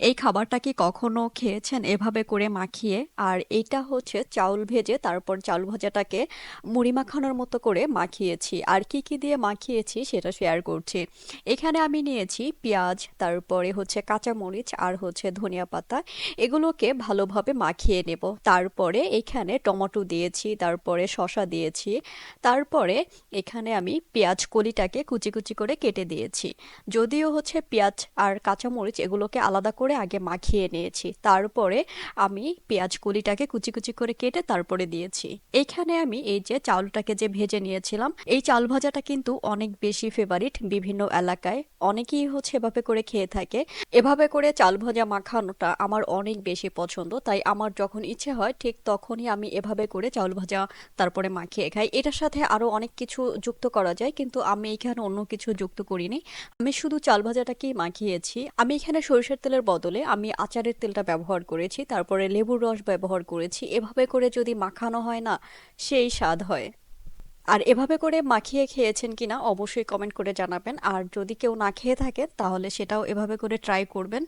এই খাবারটা কি কখনো খেয়েছেন এভাবে করে মাখিয়ে? আর এইটা হচ্ছে চাউল ভেজে তারপর চাউল ভাজাটাকে মুড়ি মাখানোর মতো করে মাখিয়েছি। আর কি কি দিয়ে মাখিয়েছি সেটা শেয়ার করছি। এখানে আমি নিয়েছি পেঁয়াজ, তারপরে হচ্ছে কাঁচামরিচ আর হচ্ছে ধনিয়া পাতা। এগুলোকে ভালোভাবে মাখিয়ে নেব। তারপরে এখানে টমেটো দিয়েছি, তারপরে শসা দিয়েছি, তারপরে এখানে আমি পেঁয়াজ কলিটাকে কুচি কুচি করে কেটে দিয়েছি। যদিও হচ্ছে পেঁয়াজ আর কাঁচামরিচ এগুলোকে আলাদা করে আগে মাখিয়ে নিয়েছি, তারপরে আমি পেঁয়াজ কলিটাকে কুচি কুচি করে কেটে তারপরে দিয়েছি। এখানে আমি এই যে চাউলটাকে যে ভেজে নিয়েছিলাম, এই চাল ভাজাটা কিন্তু অনেক বেশি ফেভারিট বিভিন্ন এলাকায়। অনেকেই হচ্ছে এভাবে করে খেয়ে থাকে। এভাবে করে চাল ভাজা মাখানোটা আমার অনেক বেশি পছন্দ, তাই আমার যখন ইচ্ছে হয় ঠিক তখনই আমি এভাবে করে চাউল ভাজা তারপরে মাখিয়ে খাই। এটার সাথে আরো অনেক কিছু যুক্ত করা যায়, কিন্তু আমি এখানে অন্য কিছু যুক্ত করিনি। আমি শুধু চাল ভাজাটাকেই মাখিয়েছি। আমি এখানে সরিষার তেলের বদলে আমি আচারের তেলটা ব্যবহার করেছি, তারপরে লেবুর রস ব্যবহার করেছি। এভাবে করে যদি মাখানো হয় না, সেই স্বাদ হয়। আর এভাবে করে মাখিয়ে খেয়েছেন কিনা অবশ্যই কমেন্ট করে জানাবেন। আর যদি কেউ না খেয়ে থাকেন তাহলে সেটাও এভাবে করে ট্রাই করবেন।